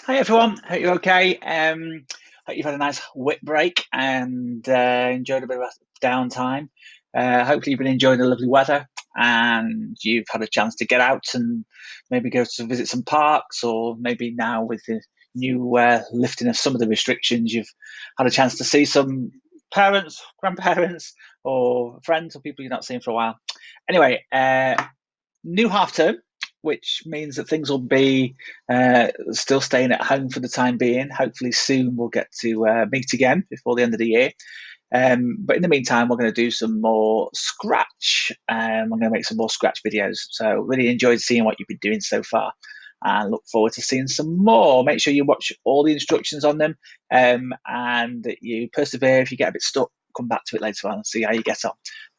Hi everyone, hope you're okay. Hope you've had a nice wit break and enjoyed a bit of a downtime. Hopefully you've been enjoying the lovely weather and you've had a chance to get out and maybe go to visit some parks, or maybe now with the new lifting of some of the restrictions, you've had a chance to see some parents, grandparents, or friends or people you've not seen for a while. Anyway, new half term, which means that things will be still staying at home for the time being. Hopefully, soon we'll get to meet again before the end of the year. But in the meantime, we're going to do some more Scratch. I'm going to make some more Scratch videos. So, really enjoyed seeing what you've been doing so far and look forward to seeing some more. Make sure you watch all the instructions on them and that you persevere. If you get a bit stuck, come back to it later on and see how you get on.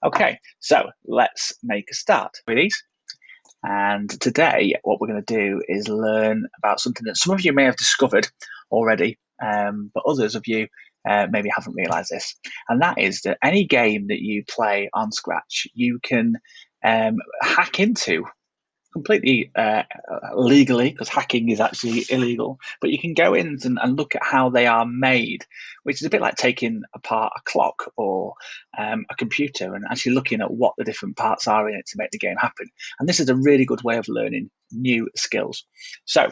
Okay, so let's make a start with these. And today, what we're going to do is learn about something that some of you may have discovered already, but others of you maybe haven't realized this. And that is that any game that you play on Scratch, you can hack into completely legally, because hacking is actually illegal, but you can go in and look at how they are made, which is a bit like taking apart a clock or a computer and actually looking at what the different parts are in it to make the game happen. And this is a really good way of learning new skills. So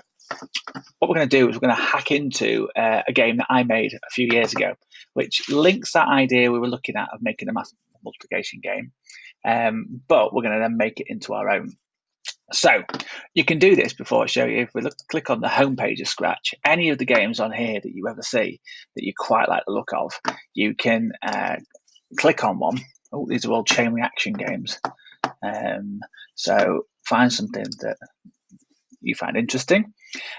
what we're going to do is we're going to hack into a game that I made a few years ago, which links that idea we were looking at of making a math multiplication game, but we're going to then make it into our own. So you can do this before I show you. If we click on the homepage of Scratch, any of the games on here that you ever see that you quite like the look of, you can click on one. Oh, these are all chain reaction games. So find something that you find interesting.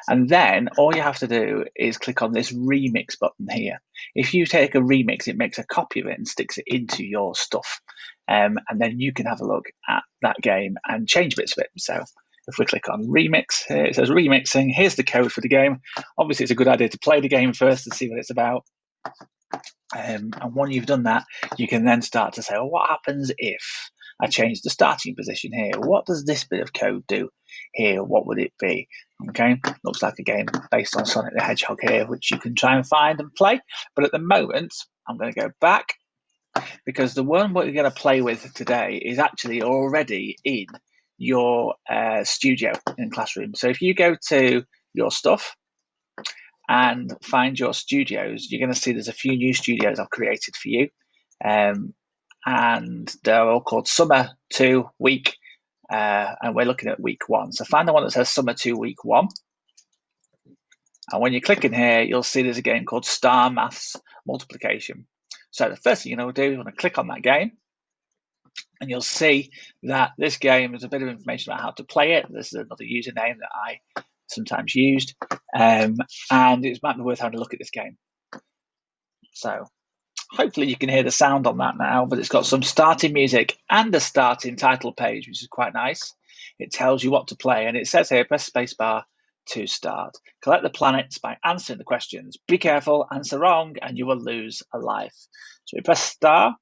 And then all you have to do is click on this remix button here. If you take a remix, it makes a copy of it and sticks it into your stuff. And then you can have a look at that game and change bits of it. So if we click on remix, here it says remixing. Here's the code for the game. Obviously, it's a good idea to play the game first and see what it's about. And when you've done that, you can then start to say, well, what happens if I change the starting position here? What does this bit of code do here? What would it be? Okay, looks like a game based on Sonic the Hedgehog here, which you can try and find and play. But at the moment, I'm going to go back because the one we're going to play with today is actually already in your studio in Classroom. So if you go to your stuff and find your studios, you're going to see there's a few new studios I've created for you. And they're all called Summer 2 Week, and we're looking at week 1. So find the one that says Summer 2 Week 1. And when you click in here, you'll see there's a game called Star Maths Multiplication. So the first thing you're going to do is you want to click on that game, and you'll see that this game has a bit of information about how to play it. This is another username that I sometimes used, and it might be worth having a look at this game. So hopefully you can hear the sound on that now, but it's got some starting music and a starting title page, which is quite nice. It tells you what to play, and it says here, press spacebar to start. Collect the planets by answering the questions. Be careful, answer wrong, and you will lose a life. So we press star,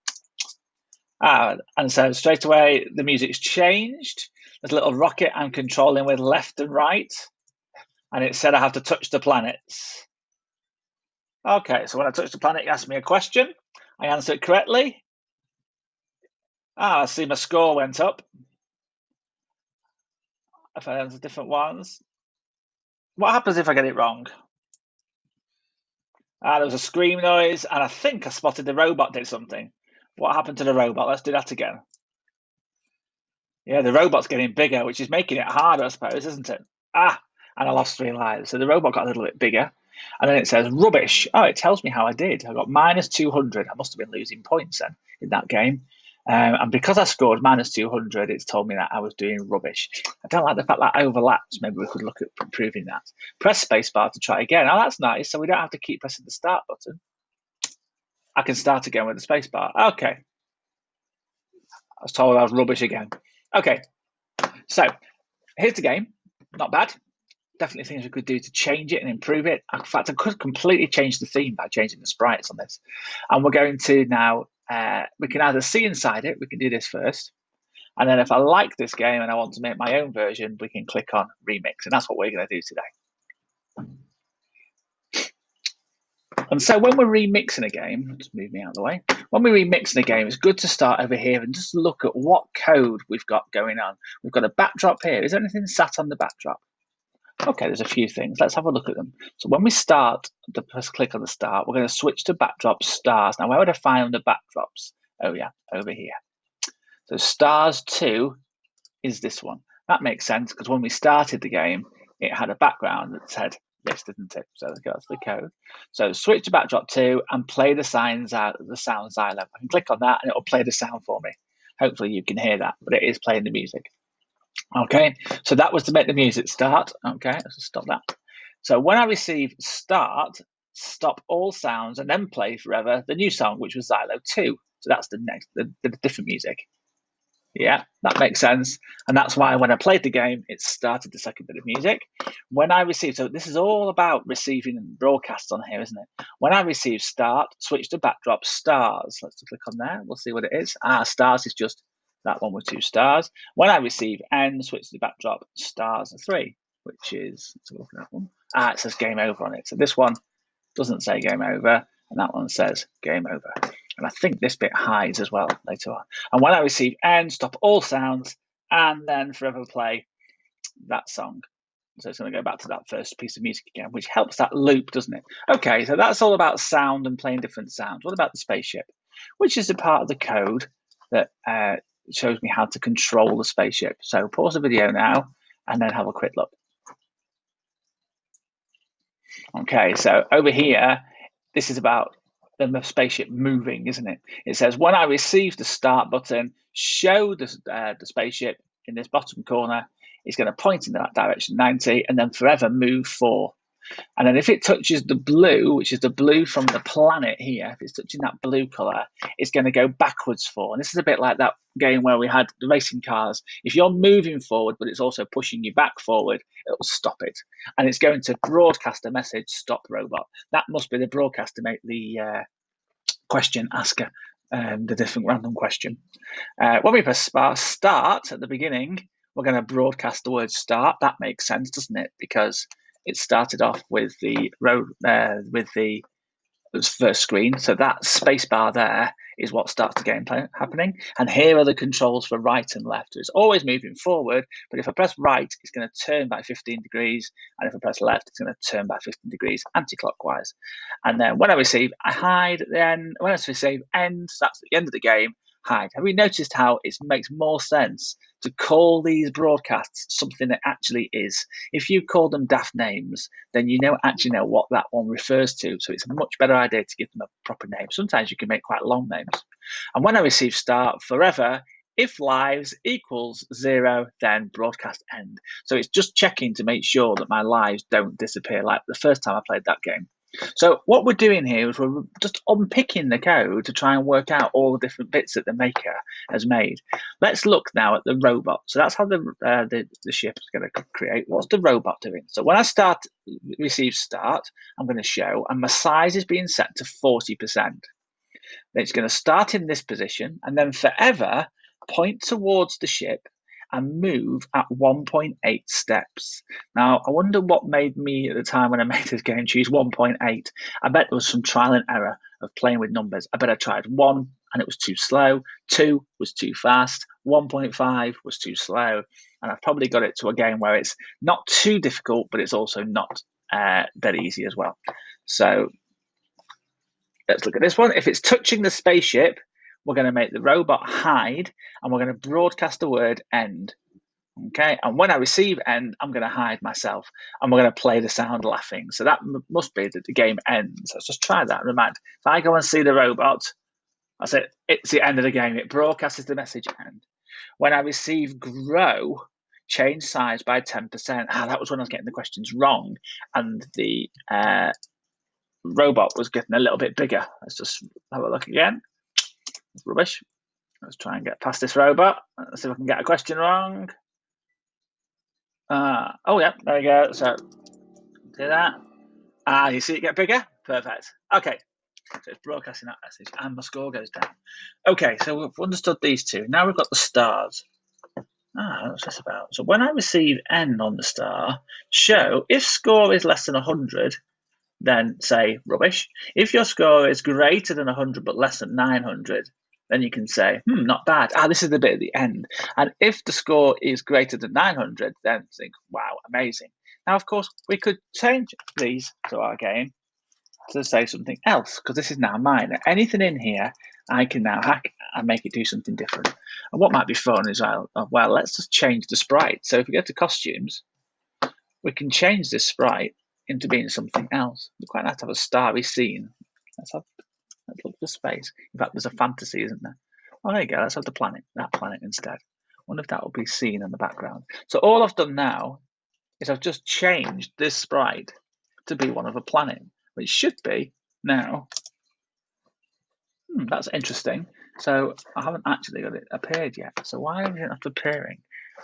and so straight away the music's changed. There's a little rocket I'm controlling with left and right, and it said I have to touch the planets. Okay, so when I touch the planet, it asks me a question. I answer it correctly. I see my score went up. If I answer different ones. What happens if I get it wrong? There was a scream noise, and I think I spotted the robot did something. What happened to the robot? Let's do that again. Yeah, the robot's getting bigger, which is making it harder, I suppose, isn't it? And I lost 3 lives. So the robot got a little bit bigger. And then it says rubbish. Oh, it tells me how I did. I got minus 200. I must have been losing points then in that game. And because I scored minus 200, it's told me that I was doing rubbish. I don't like the fact that overlaps. Maybe we could look at improving that. Press spacebar to try again. Oh, that's nice. So we don't have to keep pressing the start button. I can start again with the spacebar. Okay. I was told I was rubbish again. Okay. So here's the game. Not bad. Definitely things we could do to change it and improve it. In fact, I could completely change the theme by changing the sprites on this. And we're going to now, we can either see inside it, we can do this first. And then if I like this game and I want to make my own version, we can click on remix. And that's what we're going to do today. And so when we're remixing a game, just move me out of the way. When we're remixing a game, it's good to start over here and just look at what code we've got going on. We've got a backdrop here. Is there anything sat on the backdrop? Okay, there's a few things. Let's have a look at them. So when we start, first click on the start, we're going to switch to backdrop stars. Now, where would I find the backdrops? Oh yeah, over here. So stars 2 is this one. That makes sense because when we started the game, it had a background that said this, didn't it? So that's the code. So switch to backdrop 2 and play the sound xylophone. I can click on that and it'll play the sound for me. Hopefully you can hear that, but it is playing the music. Okay, so that was to make the music start. Okay, let's stop that. So when I receive start, stop all sounds and then play forever the new song, which was Xylo 2. So that's the different music. Yeah, that makes sense. And that's why when I played the game, it started the second bit of music. When I received, so this is all about receiving and broadcasts on here, isn't it? When I receive start, switch to backdrop stars. Let's click on there. We'll see what it is. Stars is just that one with 2 stars. When I receive end, switch to backdrop stars 3, which is, let's look at that one. It says game over on it. So this one doesn't say game over, and that one says game over. And I think this bit hides as well later on. And when I receive end, stop all sounds, and then forever play that song. So it's going to go back to that first piece of music again, which helps that loop, doesn't it? Okay, so that's all about sound and playing different sounds. What about the spaceship? Which is the part of the code that shows me how to control the spaceship. So pause the video now, and then have a quick look. Okay, so over here, this is about the spaceship moving, isn't it? It says, when I receive the start button, show the spaceship in this bottom corner. It's going to point in that direction 90 and then forever move 4. And then if it touches the blue, which is the blue from the planet here, if it's touching that blue color, it's going to go backwards 4. And this is a bit like that game where we had the racing cars. If you're moving forward, but it's also pushing you back forward, it'll stop it. And it's going to broadcast a message, stop robot. That must be the broadcast to make the question asker, the different random question. When we press start at the beginning, we're going to broadcast the word start. That makes sense, doesn't it? Because it started off with the first screen. So that space bar there is what starts the gameplay happening. And here are the controls for right and left. So it's always moving forward, but if I press right, it's going to turn by 15 degrees. And if I press left, it's going to turn by 15 degrees anti-clockwise. And then when I receive, I hide. Then when I receive end, that's the end of the game, hide. Have you noticed how it makes more sense to call these broadcasts something that actually is? If you call them daft names, then you actually know what that one refers to. So it's a much better idea to give them a proper name. Sometimes you can make quite long names. And when I receive start forever, if lives equals 0, then broadcast end. So it's just checking to make sure that my lives don't disappear like the first time I played that game. So what we're doing here is we're just unpicking the code to try and work out all the different bits that the maker has made. Let's look now at the robot. So that's how the ship is going to create. What's the robot doing? So when I receive start, I'm going to show, and my size is being set to 40%. It's going to start in this position and then forever point towards the ship and move at 1.8 steps. Now, I wonder what made me at the time when I made this game choose 1.8. I bet there was some trial and error of playing with numbers. I bet I tried 1 and it was too slow, 2 was too fast, 1.5 was too slow, and I've probably got it to a game where it's not too difficult, but it's also not that easy as well. So let's look at this one. If it's touching the spaceship, we're going to make the robot hide, and we're going to broadcast the word end. Okay, and when I receive end, I'm going to hide myself, and we're going to play the sound laughing. So that must be that the game ends. Let's just try that. Remind, if I go and see the robot, I say it's the end of the game. It broadcasts the message end. When I receive grow, change size by 10%. That was when I was getting the questions wrong, and the robot was getting a little bit bigger. Let's just have a look again. It's rubbish. Let's try and get past this robot. Let's see if I can get a question wrong. Oh, yeah, there we go. So, do that. You see it get bigger? Perfect. Okay, so it's broadcasting that message, and my score goes down. Okay, so we've understood these two. Now we've got the stars. What's this about? So when I receive N on the star, show if score is less than 100, then say rubbish. If your score is greater than 100 but less than 900, then you can say, not bad. This is the bit at the end. And if the score is greater than 900, then think, wow, amazing. Now, of course, we could change these to our game to say something else, because this is now mine. Anything in here, I can now hack and make it do something different. And what might be fun is, well, let's just change the sprite. So if we go to costumes, we can change this sprite into being something else. It'd be quite nice to have a starry scene. Let's look for space. In fact, there's a fantasy, isn't there? Oh, there you go. Let's have that planet instead. I wonder if that will be seen in the background. So all I've done now is I've just changed this sprite to be one of a planet, which should be now. That's interesting. So I haven't actually got it appeared yet. So why is it not appearing?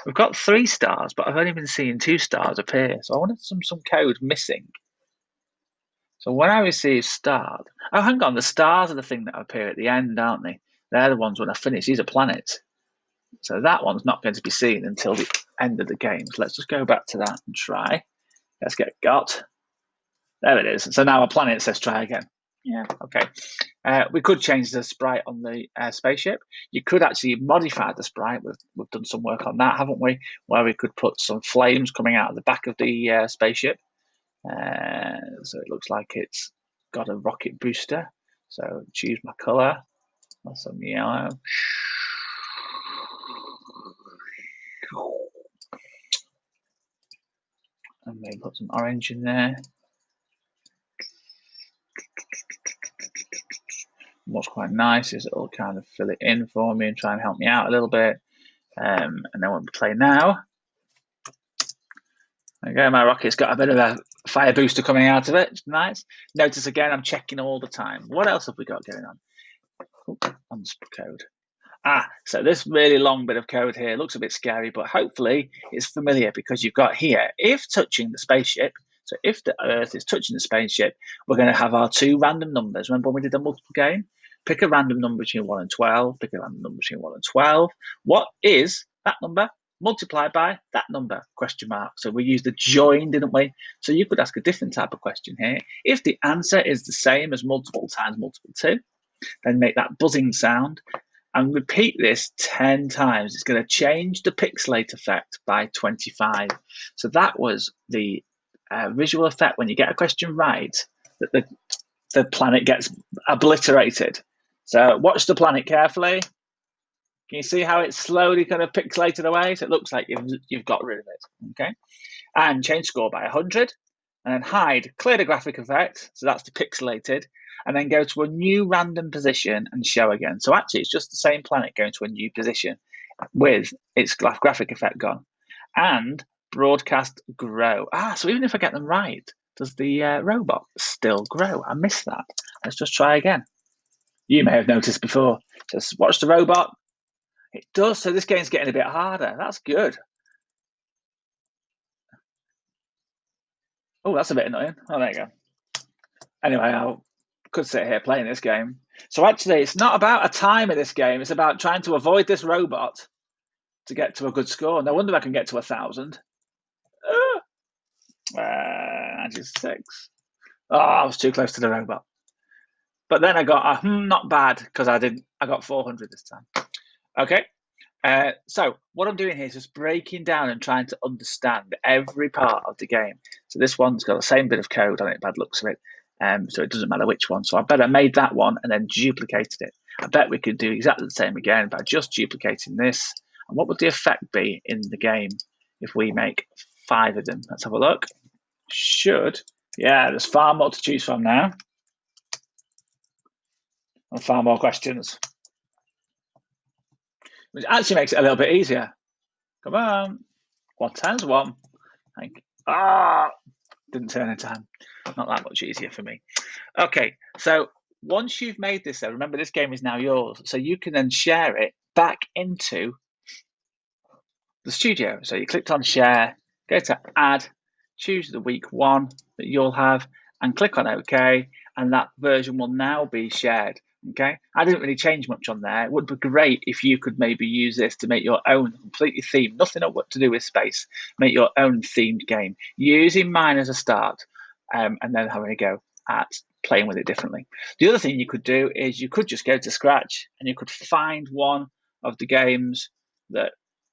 We've got 3 stars, but I've only been seeing 2 stars appear. So I wanted some code missing. So when I receive start, oh, hang on, the stars are the thing that appear at the end, aren't they? They're the ones when I finish. These are planets. So that one's not going to be seen until the end of the game. So let's just go back to that and try. Let's get got. There it is. So now a planet says try again. Yeah, okay. We could change the sprite on the spaceship. You could actually modify the sprite. We've done some work on that, haven't we? Where we could put some flames coming out of the back of the spaceship. So it looks like it's got a rocket booster. So choose my color. That's some yellow. And maybe put some orange in there. What's quite nice is it'll kind of fill it in for me and try and help me out a little bit. And then when we play now, okay, my rocket's got a bit of a fire booster coming out of it. It's nice. Notice again, I'm checking all the time. What else have we got going on? On code. So this really long bit of code here looks a bit scary, but hopefully it's familiar, because you've got here, if touching the spaceship, so if the Earth is touching the spaceship, we're going to have our 2 random numbers. Remember when we did the multiple game? Pick a random number between 1 and 12. Pick a random number between 1 and 12. What is that number multiplied by that number? Question mark. So we used the join, didn't we? So you could ask a different type of question here. If the answer is the same as multiple times multiple 2, then make that buzzing sound and repeat this 10 times. It's going to change the pixelate effect by 25. So that was the visual effect when you get a question right, that the planet gets obliterated. So watch the planet carefully. Can you see how it's slowly kind of pixelated away? So it looks like you've got rid of it. Okay, and change score by 100, and then hide, clear the graphic effect. So that's the pixelated, and then go to a new random position and show again. So actually, it's just the same planet going to a new position with its graphic effect gone, and broadcast grow. So even if I get them right, does the robot still grow? I missed that. Let's just try again. You may have noticed before. Just watch the robot. It does. So this game's getting a bit harder. That's good. Oh, that's a bit annoying. Oh, there you go. Anyway, I could sit here playing this game. So actually, it's not about a time in this game. It's about trying to avoid this robot to get to a good score. No wonder I can get to 1,000. 96. I was too close to the robot. But then I got not bad, because I got 400 this time. Okay. So what I'm doing here is just breaking down and trying to understand every part of the game. So this one's got the same bit of code on it, bad looks of it. So it doesn't matter which one. So I bet I made that one and then duplicated it. I bet we could do exactly the same again by just duplicating this. And what would the effect be in the game if we make 5 of them? Let's have a look. There's far more to choose from now. And far more questions. Which actually makes it a little bit easier. Come on. 1 times 1. Didn't turn in time. Not that much easier for me. Okay, so once you've made this, though, remember this game is now yours. So you can then share it back into the studio. So you clicked on share, go to add, choose the week 1 that you'll have, and click on OK, and that version will now be shared. Okay, I didn't really change much on there. It would be great if you could maybe use this to make your own completely themed, nothing to do with space, make your own themed game using mine as a start, and then having a go. at playing with it differently. The other thing you could do is you could just go to Scratch and you could find one of the games that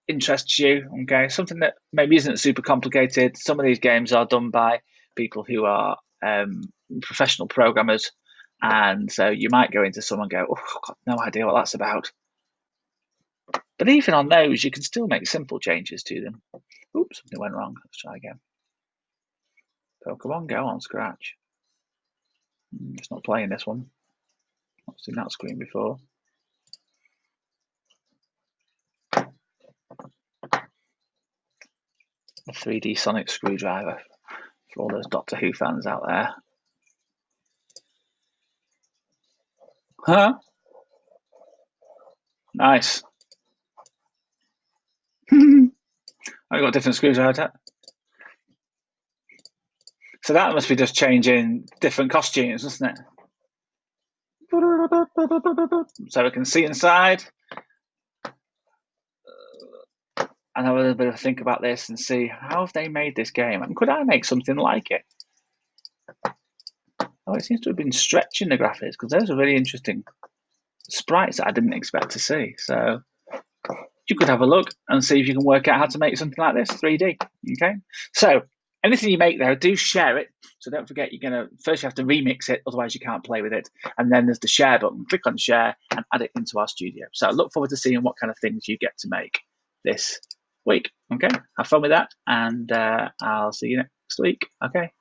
interests you, okay? Something that maybe isn't super complicated. Some of these games are done by people who are professional programmers, and so you might go into some and go, oh, I've got no idea what that's about. But even on those, you can still make simple changes to them. Oops, something went wrong. Let's try again. Pokemon Go on Scratch. It's not playing this one. I've seen that screen before. A 3D Sonic screwdriver for all those Doctor Who fans out there. Huh? Nice. I've got different screwdriver. So that must be just changing different costumes, isn't it? So we can see inside and have a little bit of a think about this and see how have they made this game and could I make something like it? Oh, it seems to have been stretching the graphics because those are really interesting sprites that I didn't expect to see. So you could have a look and see if you can work out how to make something like this 3D. Okay, so anything you make there, do share it. So don't forget, you have to remix it, otherwise you can't play with it. And then there's the share button. Click on share and add it into our studio. So I look forward to seeing what kind of things you get to make this week. Okay, have fun with that, and I'll see you next week. Okay.